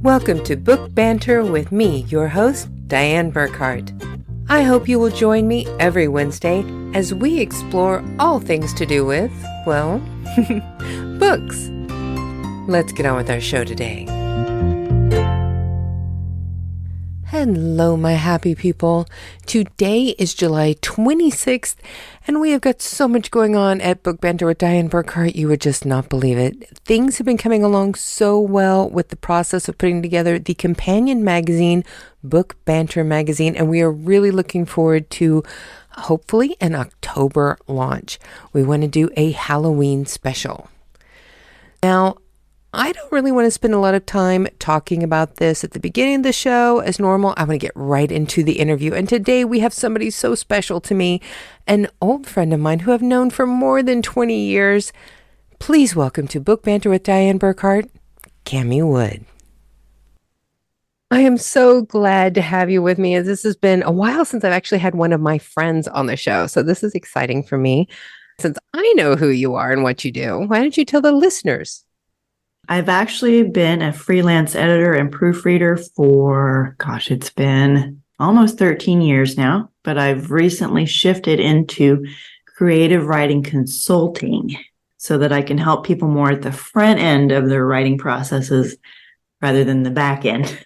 Welcome to Book Banter with me, your host, Dianne Burkhart. I hope you will join me every Wednesday as we explore all things to do with, well, books. Let's get on with our show today. Hello, my happy people. Today is July 26th, and we have got so much going on at Book Banter with Dianne Burkhart, you would just not believe it. Things have been coming along so well with the process of putting together the companion magazine, Book Banter Magazine, and we are really looking forward to hopefully an October launch. We want to do a Halloween special. Now, I don't really want to spend a lot of time talking about this at the beginning of the show. As normal, I want to get right into the interview. And today we have somebody so special to me, an old friend of mine who I've known for more than 20 years. Please welcome to Book Banter with Dianne Burkhart, Kammy Wood. I am so glad to have you with me, as this has been a while since I've actually had one of my friends on the show. So this is exciting for me. Since I know who you are and what you do, why don't you tell the listeners? I've actually been a freelance editor and proofreader for, it's been almost 13 years now, but I've recently shifted into creative writing consulting so that I can help people more at the front end of their writing processes rather than the back end.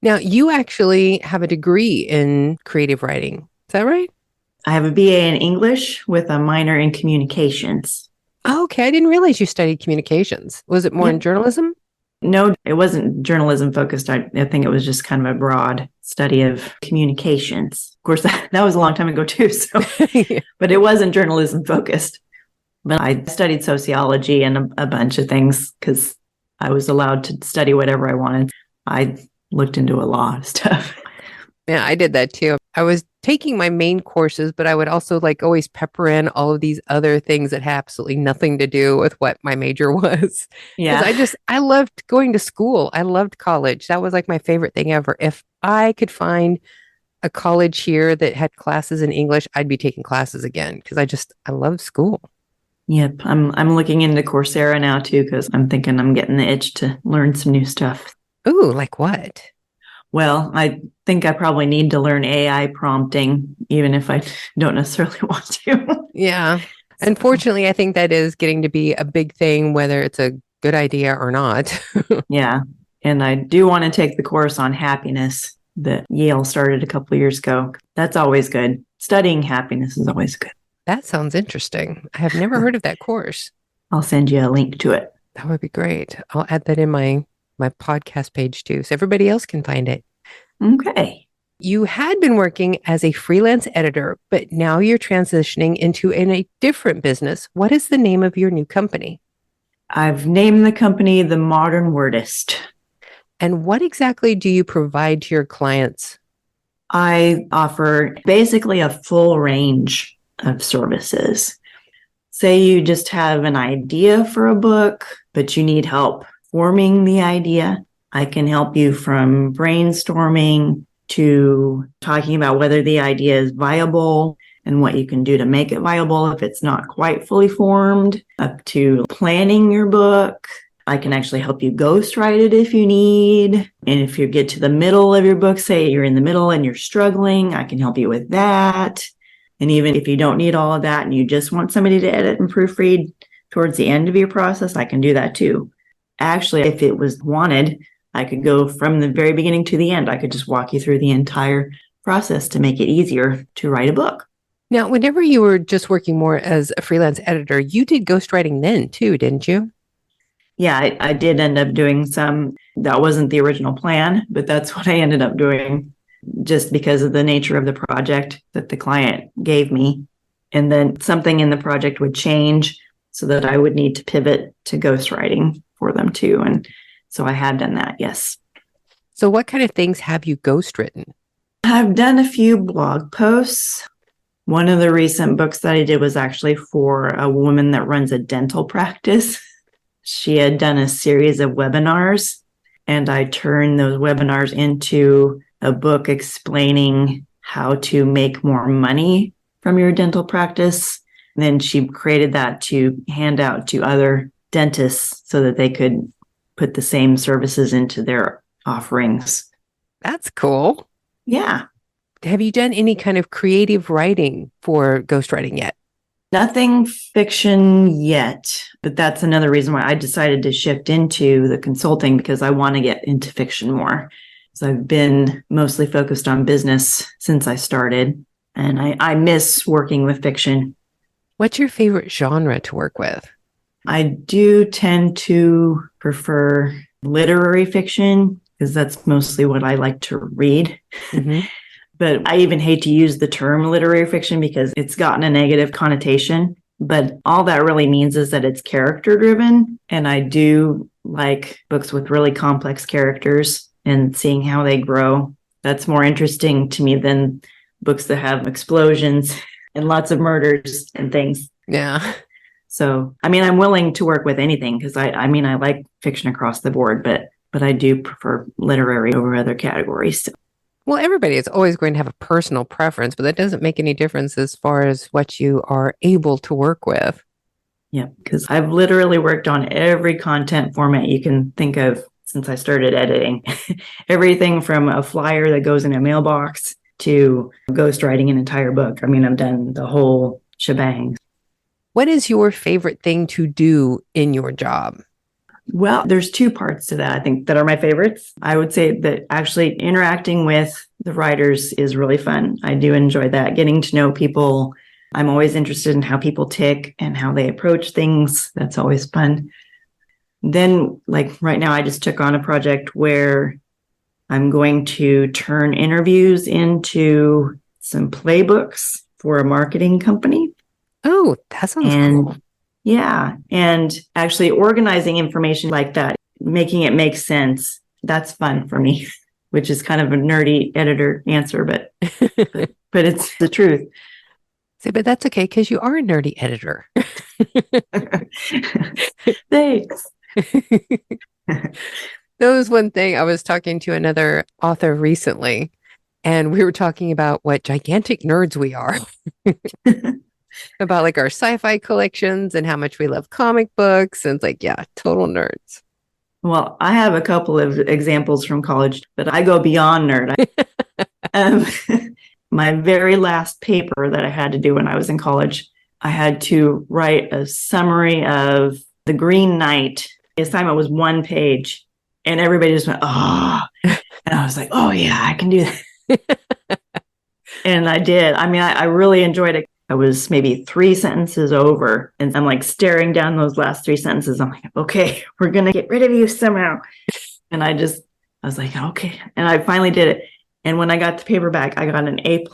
Now, you actually have a degree in creative writing. Is that right? I have a BA in English with a minor in communications. Oh, okay. I didn't realize you studied communications. Was it more in journalism? No, it wasn't journalism focused. I think it was just kind of a broad study of communications. Of course, that was a long time ago too. So, Yeah. But it wasn't journalism focused. But I studied sociology and a bunch of things because I was allowed to study whatever I wanted. I looked into a lot of stuff. Yeah, I did that too. I was taking my main courses, but I would also always pepper in all of these other things that had absolutely nothing to do with what my major was. Yeah. I loved going to school. I loved college. That was my favorite thing ever. If I could find a college here that had classes in English, I'd be taking classes again because I love school. Yep. I'm looking into Coursera now too, because I'm thinking I'm getting the itch to learn some new stuff. Ooh, like what? Well, I think I probably need to learn AI prompting, even if I don't necessarily want to. Yeah. Unfortunately, I think that is getting to be a big thing, whether it's a good idea or not. Yeah. And I do want to take the course on happiness that Yale started a couple of years ago. That's always good. Studying happiness is always good. That sounds interesting. I have never heard of that course. I'll send you a link to it. That would be great. I'll add that in my podcast page too, so everybody else can find it. Okay. You had been working as a freelance editor, but now you're transitioning into a different business. What is the name of your new company? I've named the company The Modern Wordist. And what exactly do you provide to your clients? I offer basically a full range of services. Say you just have an idea for a book, but you need help forming the idea. I can help you from brainstorming to talking about whether the idea is viable and what you can do to make it viable if it's not quite fully formed, up to planning your book. I can actually help you ghostwrite it if you need. And if you get to the middle of your book, say you're in the middle and you're struggling, I can help you with that. And even if you don't need all of that and you just want somebody to edit and proofread towards the end of your process, I can do that too. Actually, if it was wanted, I could go from the very beginning to the end. I could just walk you through the entire process to make it easier to write a book. Now, whenever you were just working more as a freelance editor, you did ghostwriting then too, didn't you? Yeah, I did end up doing some. That wasn't the original plan, but that's what I ended up doing just because of the nature of the project that the client gave me. And then something in the project would change so that I would need to pivot to ghostwriting for them too. And so I have done that, yes. So what kind of things have you ghostwritten? I've done a few blog posts. One of the recent books that I did was actually for a woman that runs a dental practice. She had done a series of webinars, and I turned those webinars into a book explaining how to make more money from your dental practice. And then she created that to hand out to other dentists so that they could put the same services into their offerings. That's cool. Yeah. Have you done any kind of creative writing for ghostwriting yet? Nothing fiction yet, but that's another reason why I decided to shift into the consulting, because I want to get into fiction more. So I've been mostly focused on business since I started, and I miss working with fiction. What's your favorite genre to work with? I do tend to prefer literary fiction because that's mostly what I like to read. Mm-hmm. But I even hate to use the term literary fiction because it's gotten a negative connotation. But all that really means is that it's character driven. And I do like books with really complex characters and seeing how they grow. That's more interesting to me than books that have explosions and lots of murders and things. Yeah. So, I mean, I'm willing to work with anything because I like fiction across the board, but I do prefer literary over other categories. Well, everybody is always going to have a personal preference, but that doesn't make any difference as far as what you are able to work with. Yeah, because I've literally worked on every content format you can think of since I started editing. Everything from a flyer that goes in a mailbox to ghostwriting an entire book. I mean, I've done the whole shebang. What is your favorite thing to do in your job? Well, there's two parts to that, I think, that are my favorites. I would say that actually interacting with the writers is really fun. I do enjoy that, getting to know people. I'm always interested in how people tick and how they approach things. That's always fun. Then, like right now, I just took on a project where I'm going to turn interviews into some playbooks for a marketing company. Oh, that sounds cool. Yeah. And actually organizing information like that, making it make sense. That's fun for me, which is kind of a nerdy editor answer, but it's the truth. See, but that's okay because you are a nerdy editor. Thanks. That was one thing. I was talking to another author recently, and we were talking about what gigantic nerds we are. About like our sci-fi collections and how much we love comic books. And it's like, yeah, total nerds. Well, I have a couple of examples from college, but I go beyond nerd. My very last paper that I had to do when I was in college, I had to write a summary of The Green Knight. The assignment was 1 page, and everybody just went, oh. And I was like, oh, yeah, I can do that. And I did. I mean, I really enjoyed it. I was maybe 3 sentences over, and I'm like staring down those last 3 sentences. I'm like, okay, we're going to get rid of you somehow. And I was like, okay. And I finally did it. And when I got the paperback, I got an A++.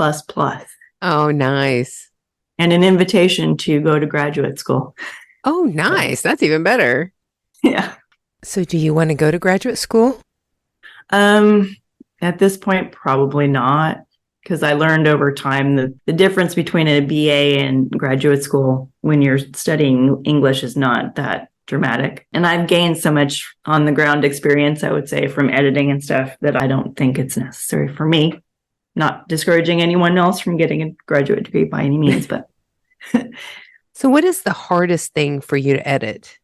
Oh, nice. And an invitation to go to graduate school. Oh, nice. That's even better. Yeah. So do you want to go to graduate school? At this point, probably not. Because I learned over time the difference between a BA and graduate school when you're studying English is not that dramatic. And I've gained so much on the ground experience, I would say, from editing and stuff that I don't think it's necessary for me. Not discouraging anyone else from getting a graduate degree by any means, but. So what is the hardest thing for you to edit?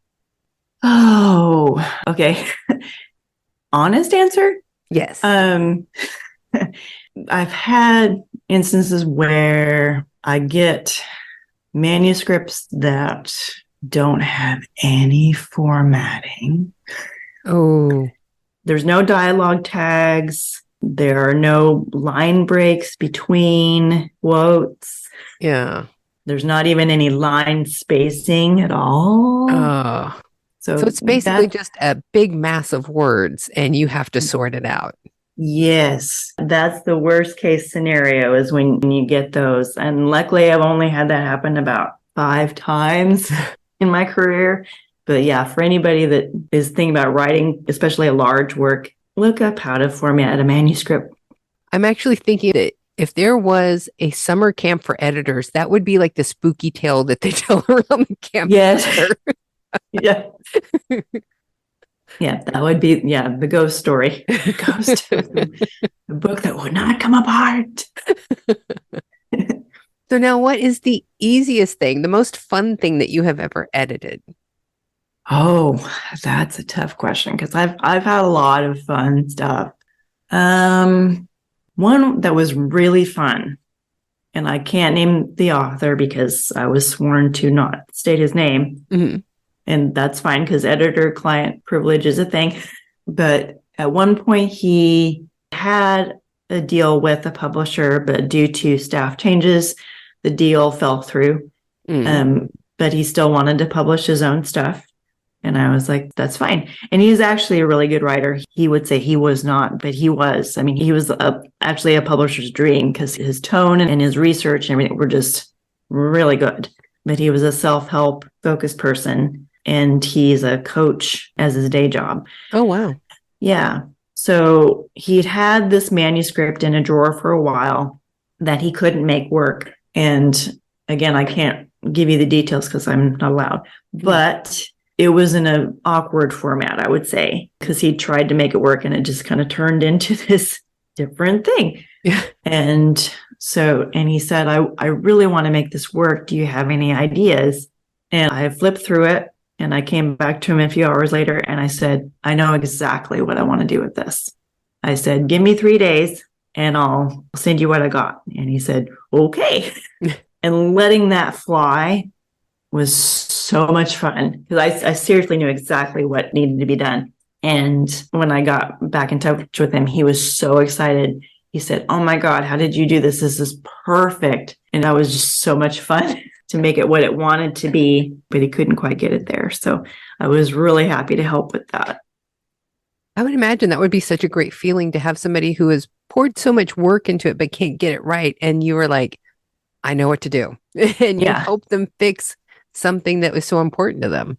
Oh, okay. Honest answer? Yes. I've had instances where I get manuscripts that don't have any formatting. Oh. There's no dialogue tags. There are no line breaks between quotes. Yeah. There's not even any line spacing at all. Oh. So it's basically just a big mass of words and you have to sort it out. Yes, that's the worst case scenario is when you get those. And luckily, I've only had that happen about 5 times in my career. But yeah, for anybody that is thinking about writing, especially a large work, look up how to format a manuscript. I'm actually thinking that if there was a summer camp for editors, that would be like the spooky tale that they tell around the campfire. Yes. Yeah. Yeah, that would be, the ghost story. The book that would not come apart. So now what is the easiest thing, the most fun thing that you have ever edited? Oh, that's a tough question because I've had a lot of fun stuff. Um, One that was really fun, and I can't name the author because I was sworn to not state his name, Mm-hmm. and that's fine because editor-client privilege is a thing. But at one point, he had a deal with a publisher, but due to staff changes, the deal fell through. But he still wanted to publish his own stuff. And I was like, that's fine. And he's actually a really good writer. He would say he was not, but he was. I mean, he was actually a publisher's dream because his tone and his research and everything were just really good. But he was a self-help focused person, and he's a coach as his day job. Oh, wow. Yeah. So he'd had this manuscript in a drawer for a while that he couldn't make work. And again, I can't give you the details because I'm not allowed, but it was in an awkward format, I would say, because he tried to make it work and it just kind of turned into this different thing. Yeah. And he said, I really want to make this work. Do you have any ideas? And I flipped through it and I came back to him a few hours later and I said, I know exactly what I want to do with this. I said, give me 3 days and I'll send you what I got. And he said, okay. And letting that fly was so much fun because I seriously knew exactly what needed to be done. And when I got back in touch with him, he was so excited. He said, oh my God, how did you do this? This is perfect. And that was just so much fun to make it what it wanted to be, but he couldn't quite get it there. So I was really happy to help with that. I would imagine that would be such a great feeling to have somebody who has poured so much work into it, but can't get it right. And you were like, I know what to do. And you help them fix something that was so important to them.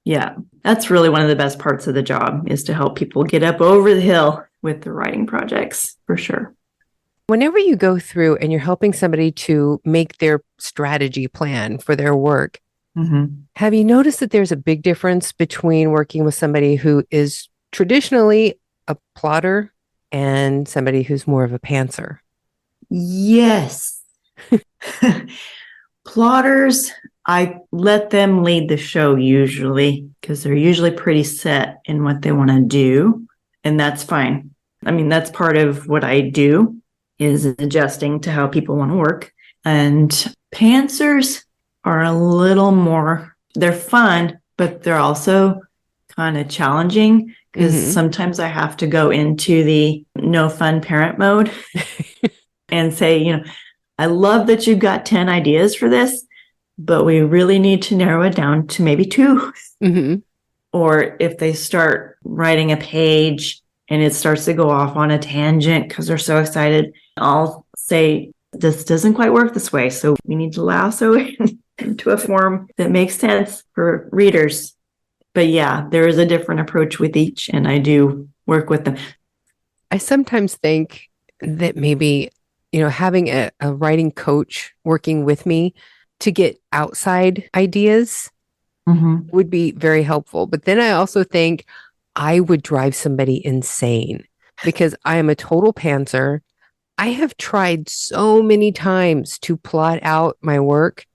Yeah, that's really one of the best parts of the job is to help people get up over the hill with their writing projects, for sure. Whenever you go through and you're helping somebody to make their strategy plan for their work, have you noticed that there's a big difference between working with somebody who is traditionally a plotter and somebody who's more of a pantser? Yes. Plotters, I let them lead the show usually because they're usually pretty set in what they want to do. And that's fine. I mean, that's part of what I do is adjusting to how people want to work. And pantsers are a little more, they're fun, but they're also kind of challenging because sometimes I have to go into the no fun parent mode and say, I love that you've got 10 ideas for this, but we really need to narrow it down to maybe 2. Or if they start writing a page and it starts to go off on a tangent because they're so excited, I'll say, this doesn't quite work this way. So we need to lasso it into a form that makes sense for readers. But yeah, there is a different approach with each, and I do work with them. I sometimes think that maybe having a writing coach working with me to get outside ideas would be very helpful. But then I also think I would drive somebody insane because I am a total pantser. I have tried so many times to plot out my work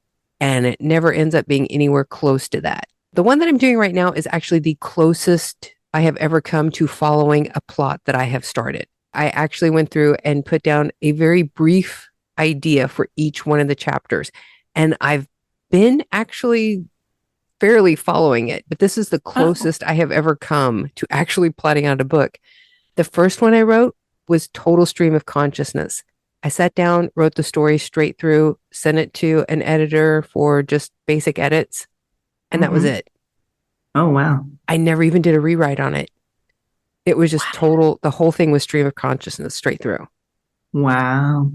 and it never ends up being anywhere close to that. The one that I'm doing right now is actually the closest I have ever come to following a plot that I have started. I actually went through and put down a very brief idea for each one of the chapters. And I've been actually fairly following it, but this is the closest I have ever come to actually plotting out a book. The first one I wrote was total stream of consciousness. I sat down, wrote the story straight through, sent it to an editor for just basic edits, and that was it. Oh, wow. I never even did a rewrite on it. It was just total, the whole thing was stream of consciousness straight through. Wow.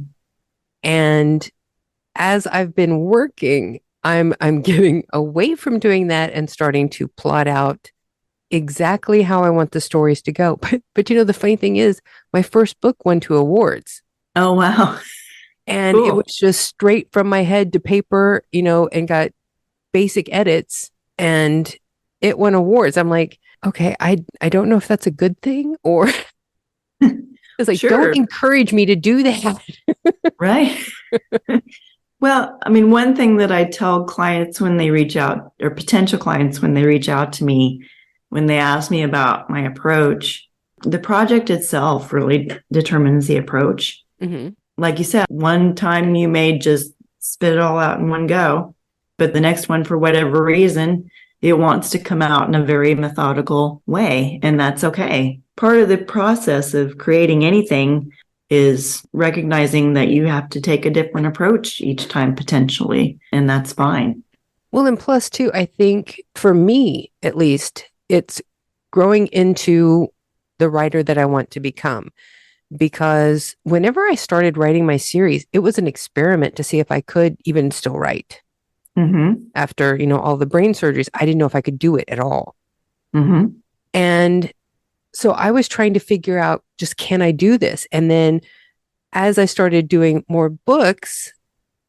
And as I've been working, I'm getting away from doing that and starting to plot out exactly how I want the stories to go. But the funny thing is, my first book won 2 awards. Oh, wow. And It was just straight from my head to paper, and got basic edits, and it won awards. I'm like, okay, I don't know if that's a good thing or it's like, don't encourage me to do that. Right. Well, I mean, one thing that I tell clients when they reach out, or potential clients when they reach out to me, when they ask me about my approach, the project itself really determines the approach. Mm-hmm. Like you said, one time you may just spit it all out in one go, but the next one, for whatever reason, it wants to come out in a very methodical way, and that's okay. Part of the process of creating anything is recognizing that you have to take a different approach each time potentially, and that's fine. Well, and plus too, I think for me, at least, it's growing into the writer that I want to become. Because whenever I started writing my series, it was an experiment to see if I could even still write. Mm-hmm. After, all the brain surgeries, I didn't know if I could do it at all. Mm-hmm. And so I was trying to figure out, just can I do this? And then as I started doing more books,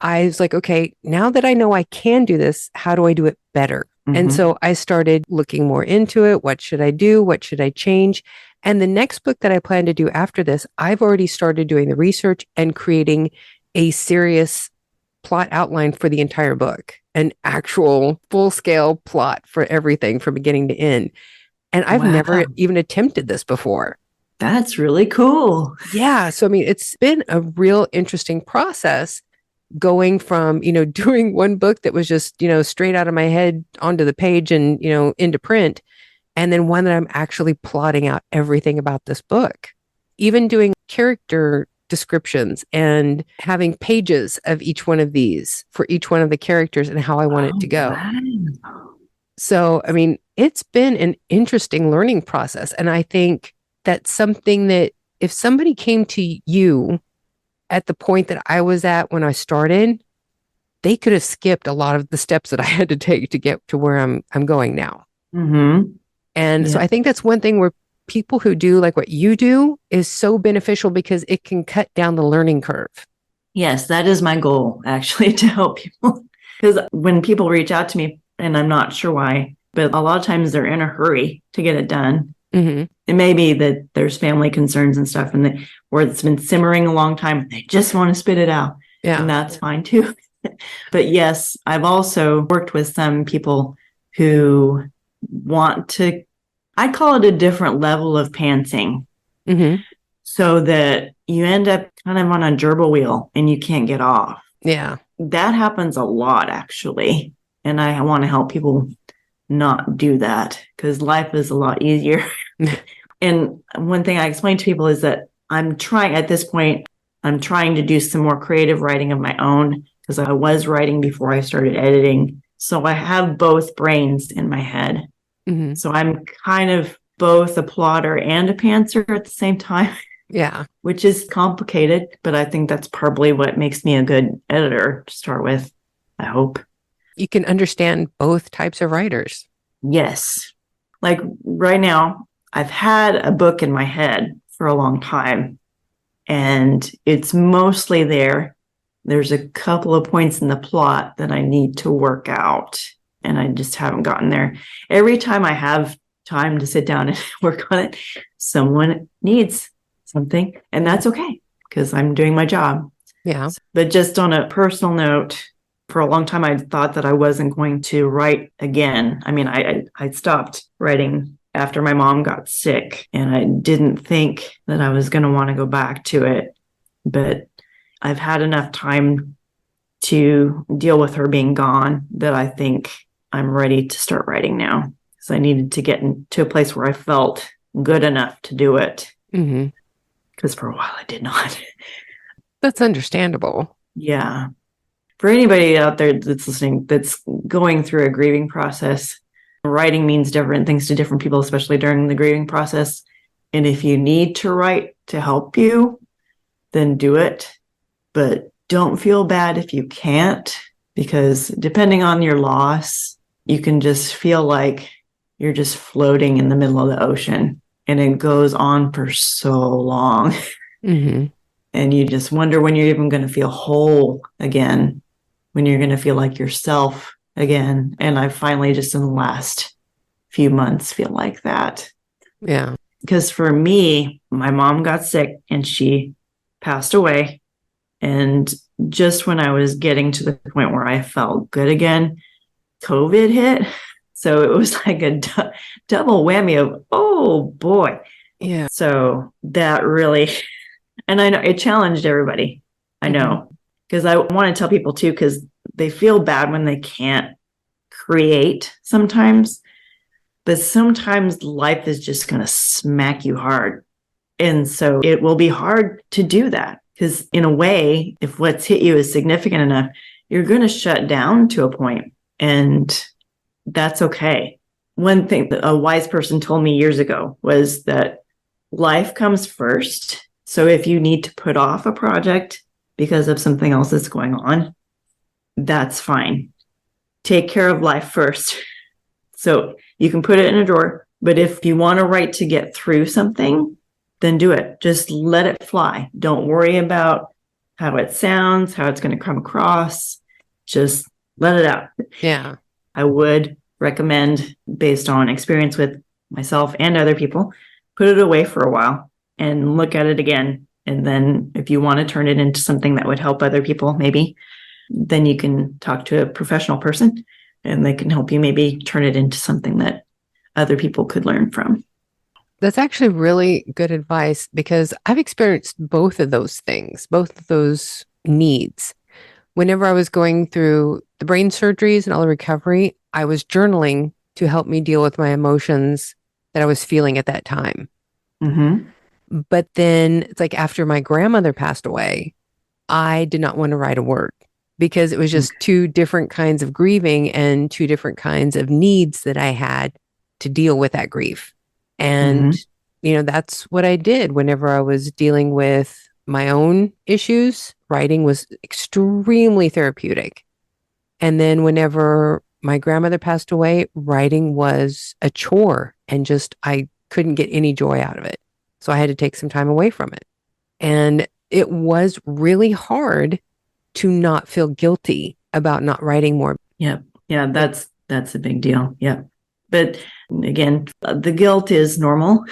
I was like, okay, now that I know I can do this, how do I do it better? Mm-hmm. And so I started looking more into it. What should I do? What should I change? And the next book that I plan to do after this, I've already started doing the research and creating a serious plot outline for the entire book, an actual full scale plot for everything from beginning to end. And I've never even attempted this before. That's really cool. Yeah. So, I mean, it's been a real interesting process going from, doing one book that was just, straight out of my head onto the page and, into print. And then one that I'm actually plotting out everything about this book, even doing character descriptions and having pages of each one of these for each one of the characters and how I want it to go. Wow. So, I mean, it's been an interesting learning process. And I think that's something that if somebody came to you at the point that I was at when I started, they could have skipped a lot of the steps that I had to take to get to where I'm going now. Mm-hmm. And so I think that's one thing where people who do like what you do is so beneficial because it can cut down the learning curve. Yes, that is my goal, actually, to help people. Because when people reach out to me, and I'm not sure why, but a lot of times they're in a hurry to get it done. Mm-hmm. It may be that there's family concerns and stuff, and where it's been simmering a long time, and they just want to spit it out. Yeah. And that's fine too. But yes, I've also worked with some people who want to, I call it a different level of pantsing. Mm-hmm. So that you end up kind of on a gerbil wheel and you can't get off. Yeah. That happens a lot, actually. And I want to help people not do that because life is a lot easier. And one thing I explain to people is that I'm trying to do some more creative writing of my own because I was writing before I started editing. So I have both brains in my head. Mm-hmm. So I'm kind of both a plotter and a pantser at the same time. Yeah. Which is complicated, but I think that's probably what makes me a good editor to start with, I hope. You can understand both types of writers. Yes. Like right now, I've had a book in my head for a long time, and it's mostly there. There's a couple of points in the plot that I need to work out, and I just haven't gotten there. Every time I have time to sit down and work on it, someone needs something, and that's okay because I'm doing my job. Yeah. But just on a personal note, for a long time I thought that I wasn't going to write again. I mean, I stopped writing after my mom got sick, and I didn't think that I was going to want to go back to it. But I've had enough time to deal with her being gone that I think I'm ready to start writing now. So I needed to get into a place where I felt good enough to do it. Mm-hmm. Because for a while I did not. That's understandable. Yeah. For anybody out there that's listening, that's going through a grieving process, writing means different things to different people, especially during the grieving process. And if you need to write to help you, then do it. But don't feel bad if you can't, because depending on your loss, you can just feel like you're just floating in the middle of the ocean. And it goes on for so long. Mm-hmm. And you just wonder when you're even going to feel whole again, when you're going to feel like yourself again. And I finally, just in the last few months, feel like that. Yeah. Because for me, my mom got sick and she passed away. And just when I was getting to the point where I felt good again, COVID hit. So it was like a double whammy of, oh boy. Yeah. So that really, and I know it challenged everybody. I know, because I want to tell people too, because they feel bad when they can't create sometimes, but sometimes life is just going to smack you hard. And so it will be hard to do that, because in a way, if what's hit you is significant enough, you're going to shut down to a point, and that's okay. One thing that a wise person told me years ago was that life comes first. So if you need to put off a project because of something else that's going on, that's fine. Take care of life first. So you can put it in a drawer, but if you want to write to get through something, then do it. Just let it fly. Don't worry about how it sounds, how it's going to come across. Just let it out. Yeah. I would recommend, based on experience with myself and other people, put it away for a while and look at it again. And then if you want to turn it into something that would help other people, maybe, then you can talk to a professional person and they can help you maybe turn it into something that other people could learn from. That's actually really good advice, because I've experienced both of those things, both of those needs. Whenever I was going through the brain surgeries and all the recovery, I was journaling to help me deal with my emotions that I was feeling at that time. But then it's like after my grandmother passed away, I did not want to write a word, because it was just two different kinds of grieving and two different kinds of needs that I had to deal with that grief. And, that's what I did whenever I was dealing with my own issues. Writing was extremely therapeutic. And then whenever my grandmother passed away, writing was a chore, and just, I couldn't get any joy out of it. So I had to take some time away from it. And it was really hard to not feel guilty about not writing more. Yeah. Yeah. That's a big deal. Yeah. But again, the guilt is normal,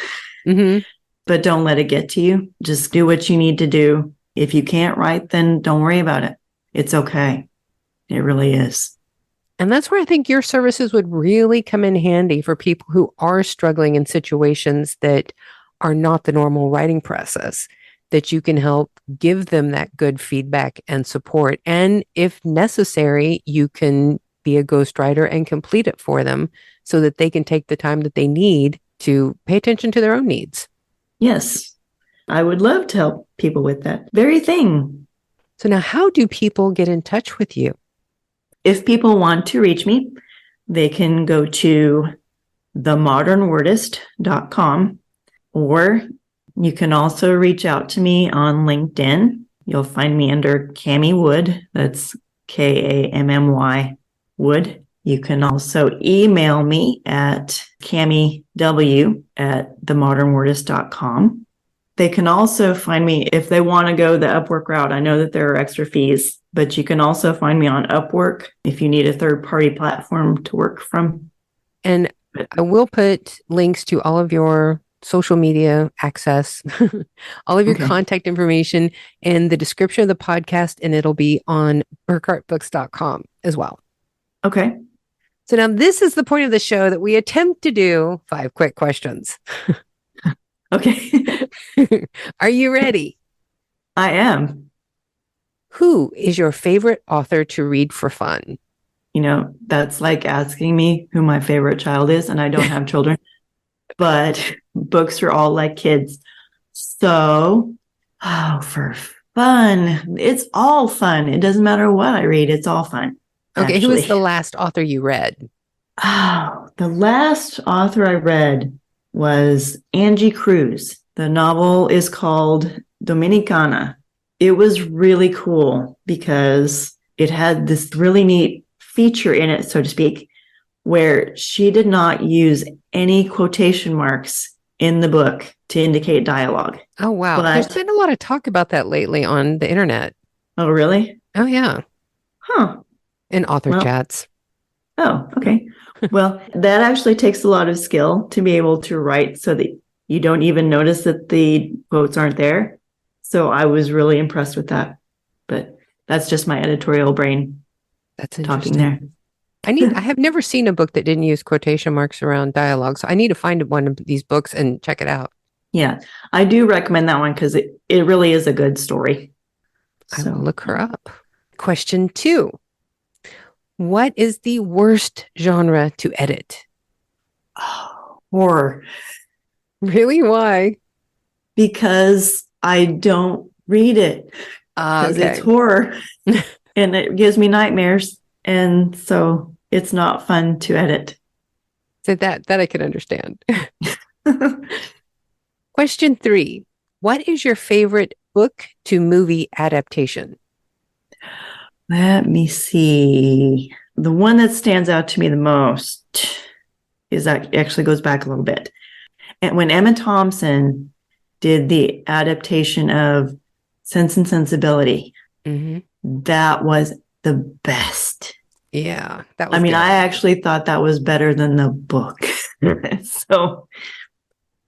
but don't let it get to you. Just do what you need to do. If you can't write, then don't worry about it. It's okay. It really is. And that's where I think your services would really come in handy for people who are struggling in situations that are not the normal writing process, that you can help give them that good feedback and support. And if necessary, you can be a ghostwriter and complete it for them so that they can take the time that they need to pay attention to their own needs. Yes, I would love to help people with that very thing. So now, how do people get in touch with you? If people want to reach me, they can go to themodernwordist.com, or you can also reach out to me on LinkedIn. You'll find me under Kammy Wood. That's Kammy Wood. You can also email me at kammyw@themodernwordist.com. They can also find me if they want to go the Upwork route. I know that there are extra fees, but you can also find me on Upwork if you need a third-party platform to work from. And I will put links to all of your social media access, all of your contact information in the description of the podcast, and it'll be on burkhartbooks.com as well. Okay. So now this is the point of the show that we attempt to do 5 quick questions. Okay. Are you ready? I am. Who is your favorite author to read for fun? That's like asking me who my favorite child is, and I don't have children, but books are all like kids. So, for fun, it's all fun. It doesn't matter what I read. It's all fun. Okay. Who was the last author you read? The last author I read was Angie Cruz. The novel is called Dominicana. It was really cool because it had this really neat feature in it, so to speak, where she did not use any quotation marks in the book to indicate dialogue. Oh, wow. There's been a lot of talk about that lately on the internet. Oh, really? Oh, yeah. Huh. In author chats. Oh, okay. Well, that actually takes a lot of skill to be able to write so that you don't even notice that the quotes aren't there. So I was really impressed with that. But That's just my editorial brain That's talking interesting. there. I have never seen a book that didn't use quotation marks around dialogue. So I need to find one of these books and check it out. Yeah, I do recommend that one because it really is a good story. I will So look her up. Question 2. What is the worst genre to edit? horror, Really? Why? because I don't read it because it's Okay. horror and it gives me nightmares. And so it's not fun to edit. So that I can understand. Question 3. What is your favorite book to movie adaptation? Let me see. The one that stands out to me the most is that actually goes back a little bit. And when Emma Thompson did the adaptation of Sense and Sensibility, that was the best. Yeah, that was I mean, good. I actually thought that was better than the book. So,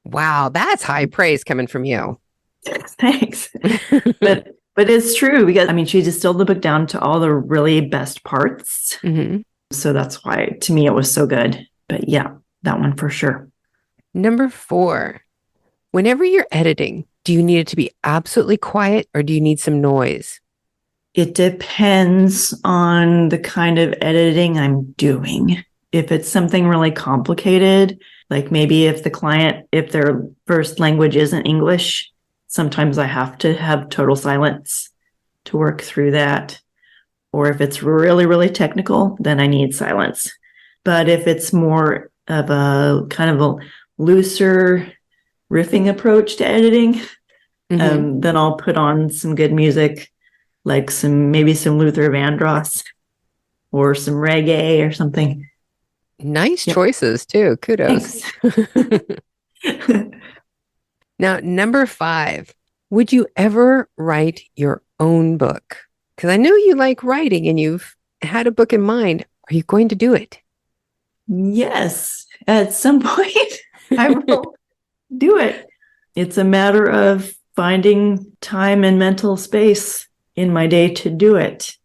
Wow, that's high praise coming from you. thanks. But it's true because I mean, she distilled the book down to all the really best parts. So that's why to me it was so good. But yeah, that one for sure. Number 4. Whenever you're editing, do you need it to be absolutely quiet or do you need some noise? It depends on the kind of editing I'm doing. If it's something really complicated, like maybe if the client, if their first language isn't English, sometimes I have to have total silence to work through that. Or if it's really, really technical, then I need silence. But if it's more of a kind of a looser riffing approach to editing, then I'll put on some good music, like maybe some Luther Vandross or some reggae or something. Nice choices too. Kudos. Now, number 5, would you ever write your own book? Because I know you like writing and you've had a book in mind. Are you going to do it? Yes, at some point I will do it. It's a matter of finding time and mental space in my day to do it.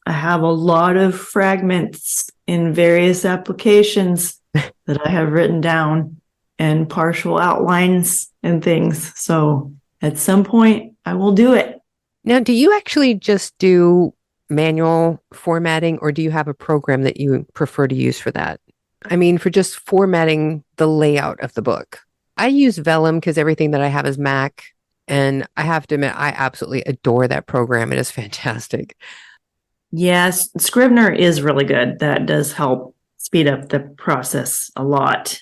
I have a lot of fragments in various applications that I have written down and partial outlines and things. So at some point I will do it. Now, do you actually just do manual formatting or do you have a program that you prefer to use for that? I mean, for just formatting the layout of the book. I use Vellum because everything that I have is Mac. And I have to admit, I absolutely adore that program. It is fantastic. Yes, Scrivener is really good. That does help speed up the process a lot.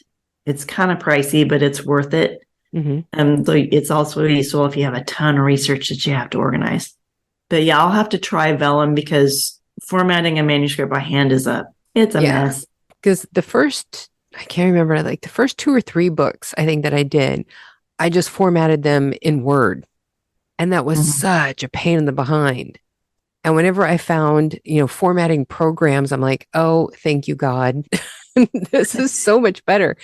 It's kind of pricey, but it's worth it. And it's also useful if you have a ton of research that you have to organize. But yeah, I'll have to try Vellum because formatting a manuscript by hand it's a mess. Because I can't remember, like the first 2 or 3 books I think that I did, I just formatted them in Word. And that was such a pain in the behind. And whenever I found, formatting programs, I'm like, oh, thank you, God. This is so much better.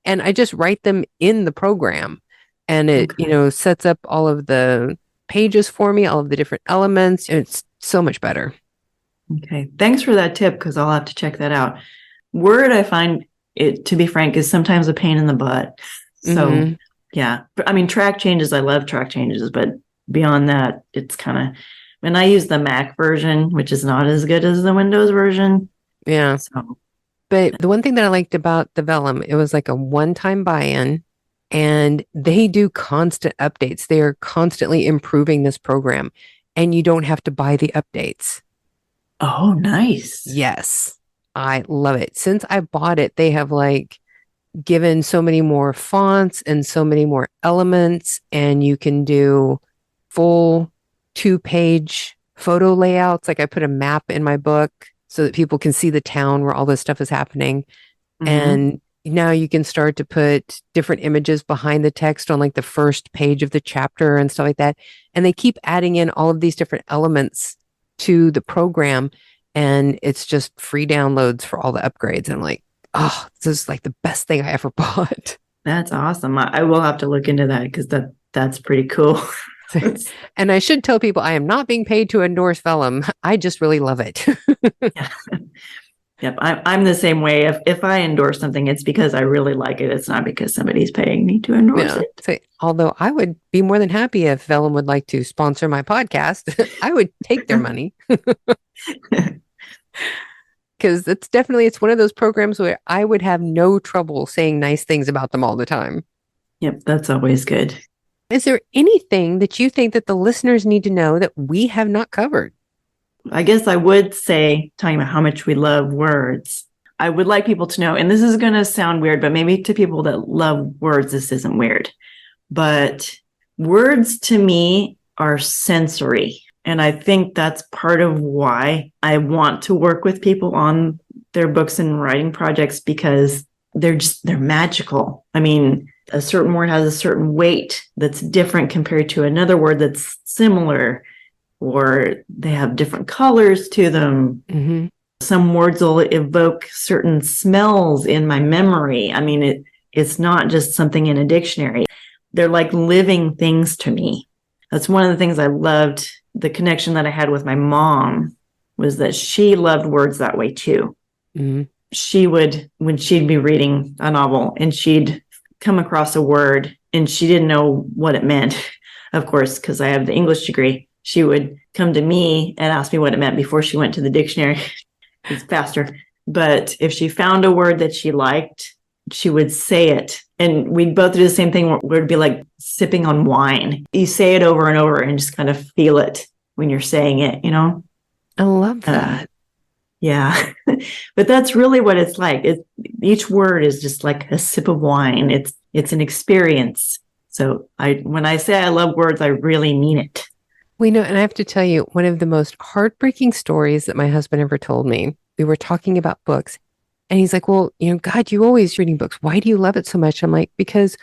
And I just write them in the program and it, sets up all of the pages for me, all of the different elements. It's so much better. Okay. Thanks for that tip because I'll have to check that out. Word, I find it, to be frank, is sometimes a pain in the butt. So, yeah. I mean, track changes, I love track changes, but beyond that, it's kind of, and I use the Mac version, which is not as good as the Windows version. Yeah. So, but the one thing that I liked about the Vellum, it was like a one-time buy-in and they do constant updates. They are constantly improving this program and you don't have to buy the updates. Oh, nice. Yes. I love it. Since I bought it, they have like given so many more fonts and so many more elements and you can do full 2-page photo layouts. Like I put a map in my book so that people can see the town where all this stuff is happening. And now you can start to put different images behind the text on like the first page of the chapter and stuff like that. And they keep adding in all of these different elements to the program. And it's just free downloads for all the upgrades. And I'm like, oh, this is like the best thing I ever bought. That's awesome. I will have to look into that because that's pretty cool. And I should tell people I am not being paid to endorse vellum. I just really love it. Yeah. Yep. I'm the same way. If I endorse something, it's because I really like it. It's not because somebody's paying me to endorse it. So, although I would be more than happy if Vellum would like to sponsor my podcast, I would take their money. Because it's one of those programs where I would have no trouble saying nice things about them all the time. Yep, that's always good. Is there anything that you think that the listeners need to know that we have not covered? I guess I would say, talking about how much we love words, I would like people to know, and this is going to sound weird, but maybe to people that love words, this isn't weird. But words to me are sensory. And I think that's part of why I want to work with people on their books and writing projects, because they're magical. I mean, a certain word has a certain weight that's different compared to another word that's similar, or they have different colors to them. Mm-hmm. Some words will evoke certain smells in my memory. I mean, it's not just something in a dictionary. They're like living things to me. That's one of the things I loved. The connection that I had with my mom was that she loved words that way too. Mm-hmm. She would, when she'd be reading a novel and she'd come across a word and she didn't know what it meant, of course, because I have the English degree, she would come to me and ask me what it meant before she went to the dictionary. It's faster. But if she found a word that she liked, she would say it. And we'd both do the same thing where it'd be like sipping on wine. You say it over and over and just kind of feel it when you're saying it, you know? I love that. Yeah. But that's really what it's like. Each word is just like a sip of wine. It's an experience. So when I say I love words, I really mean it. We know, and I have to tell you, one of the most heartbreaking stories that my husband ever told me, we were talking about books, and he's like, well, God, you always reading books. Why do you love it so much? I'm like, because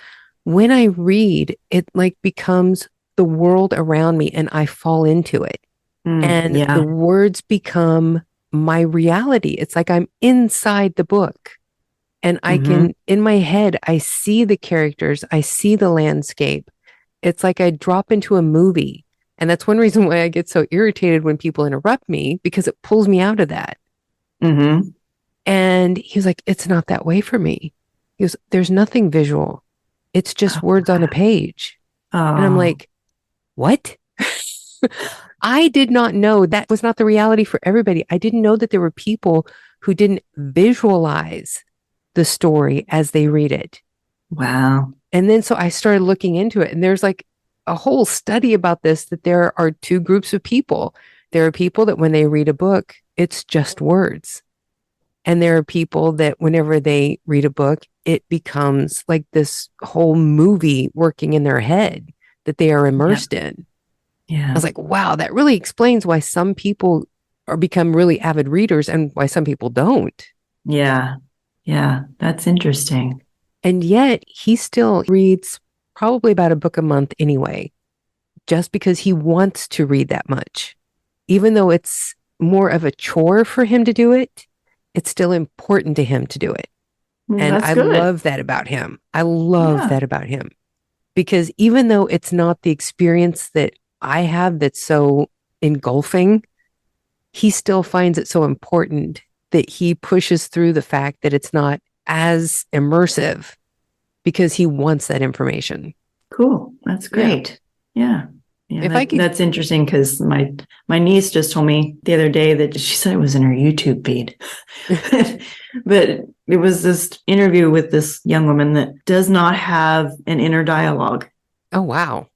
when I read, it like becomes the world around me and I fall into it. And the words become my reality. It's like I'm inside the book. And I can, in my head, I see the characters, I see the landscape. It's like I drop into a movie. And that's one reason why I get so irritated when people interrupt me, because it pulls me out of that. Mm-hmm. And he was like, it's not that way for me. He goes, there's nothing visual. It's just words on a page. And I'm like, what? I did not know that was not the reality for everybody. I didn't know that there were people who didn't visualize the story as they read it. Wow. And then so I started looking into it, and there's like a whole study about this, that there are two groups of people. There are people that when they read a book, it's just words. And there are people that whenever they read a book, it becomes like this whole movie working in their head that they are immersed in. Yeah. I was like, wow, that really explains why some people become really avid readers and why some people don't. Yeah. Yeah. That's interesting. And yet he still reads probably about a book a month anyway, just because he wants to read that much. Even though it's more of a chore for him to do it, it's still important to him to do it. And I love that about him. I love that about him. Because even though it's not the experience that I have that's so engulfing, he still finds it so important that he pushes through the fact that it's not as immersive, because he wants that information. Cool. That's great. Yeah. That's interesting, because my niece just told me the other day that she said it was in her YouTube feed. But it was this interview with this young woman that does not have an inner dialogue. Oh, wow.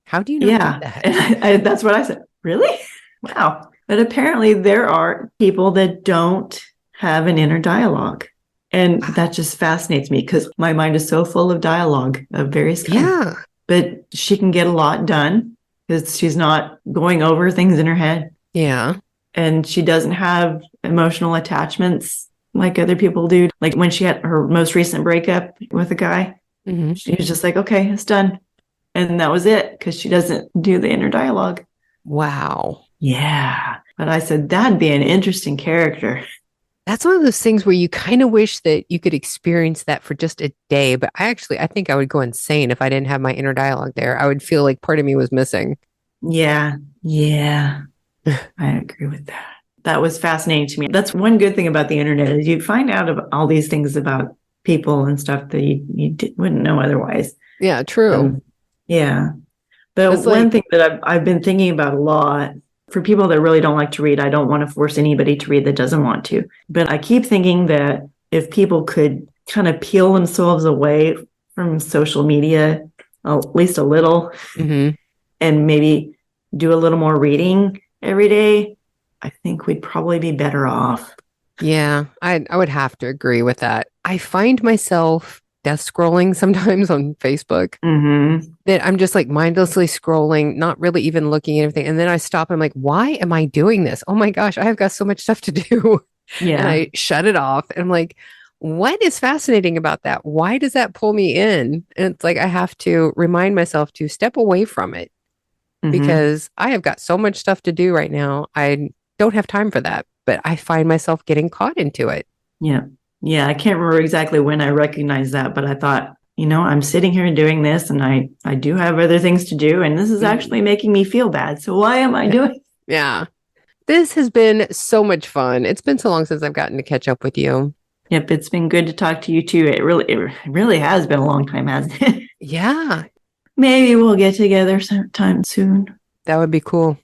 How do you know that? And that's what I said. Really? Wow. But apparently there are people that don't have an inner dialogue. And that just fascinates me, because my mind is so full of dialogue of various kinds. Yeah. But she can get a lot done because she's not going over things in her head. Yeah. And she doesn't have emotional attachments like other people do. Like when she had her most recent breakup with a guy, she was just like, okay, it's done. And that was it, because she doesn't do the inner dialogue. Wow. Yeah. But I said, that'd be an interesting character. That's one of those things where you kind of wish that you could experience that for just a day. But I think I would go insane if I didn't have my inner dialogue there. I would feel like part of me was missing. Yeah. Yeah. I agree with that. That was fascinating to me. That's one good thing about the internet is you find out about all these things about people and stuff that you wouldn't know otherwise. Yeah, true. Yeah. But one thing that I've been thinking about a lot for people that really don't like to read, I don't want to force anybody to read that doesn't want to. But I keep thinking that if people could kind of peel themselves away from social media, at least a little, Mm-hmm. and maybe do a little more reading every day, I think we'd probably be better off. Yeah, I would have to agree with that. I find myself death scrolling sometimes on Facebook. Mm-hmm. That I'm just like mindlessly scrolling, not really even looking at everything. And then I stop and I'm like, why am I doing this? Oh my gosh, I have got so much stuff to do. Yeah. And I shut it off. And I'm like, what is fascinating about that? Why does that pull me in? And it's like, I have to remind myself to step away from it because I have got so much stuff to do right now. I don't have time for that, but I find myself getting caught into it. Yeah. Yeah. I can't remember exactly when I recognized that, but I thought, I'm sitting here doing this and I do have other things to do. And this is actually making me feel bad. So why am I doing? Yeah. This has been so much fun. It's been so long since I've gotten to catch up with you. Yep. It's been good to talk to you too. It really has been a long time, hasn't it? Yeah. Maybe we'll get together sometime soon. That would be cool.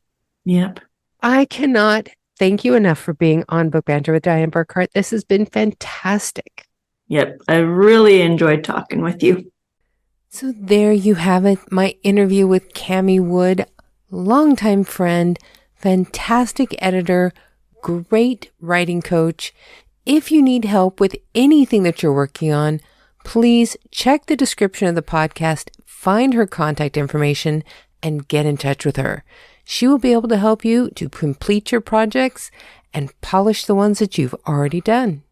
Yep. I cannot thank you enough for being on Book Banter with Dianne Burkhart. This has been fantastic. Yep. I really enjoyed talking with you. So there you have it. My interview with Kammy Wood, longtime friend, fantastic editor, great writing coach. If you need help with anything that you're working on, please check the description of the podcast, find her contact information, and get in touch with her. She will be able to help you to complete your projects and polish the ones that you've already done.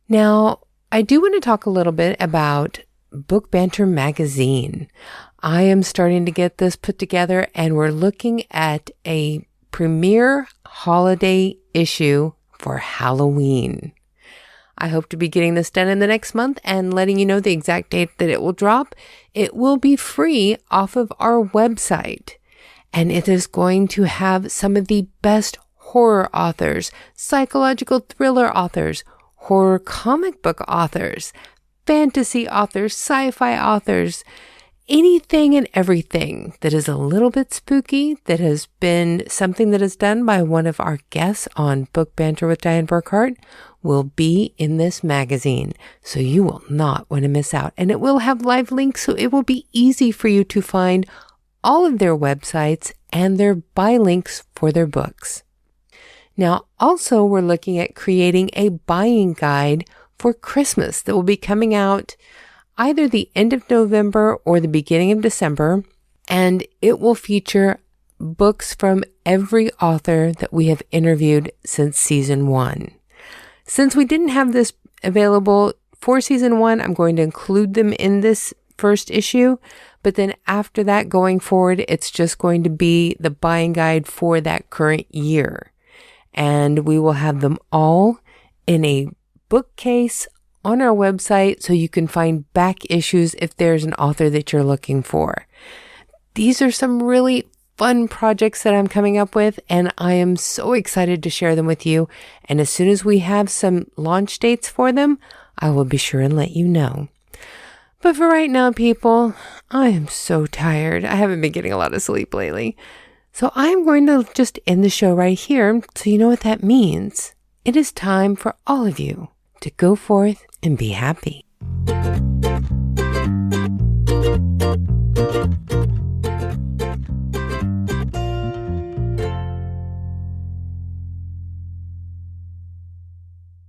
Now, I do want to talk a little bit about Book Banter Magazine. I am starting to get this put together, and we're looking at a premiere holiday issue for Halloween. I hope to be getting this done in the next month and letting you know the exact date that it will drop. It will be free off of our website, and it is going to have some of the best horror authors, psychological thriller authors, horror comic book authors, fantasy authors, sci-fi authors, anything and everything that is a little bit spooky, that has been something that is done by one of our guests on Book Banter with Dianne Burkhart will be in this magazine. So you will not want to miss out. And it will have live links, so it will be easy for you to find all of their websites and their buy links for their books. Now, also, we're looking at creating a buying guide for Christmas that will be coming out either the end of November or the beginning of December, and it will feature books from every author that we have interviewed since season 1. Since we didn't have this available for season 1, I'm going to include them in this first issue, but then after that, going forward, it's just going to be the buying guide for that current year. And we will have them all in a bookcase on our website so you can find back issues if there's an author that you're looking for. These are some really fun projects that I'm coming up with, and I am so excited to share them with you. And as soon as we have some launch dates for them, I will be sure and let you know. But for right now, people, I am so tired. I haven't been getting a lot of sleep lately. So I'm going to just end the show right here so you know what that means. It is time for all of you to go forth and be happy.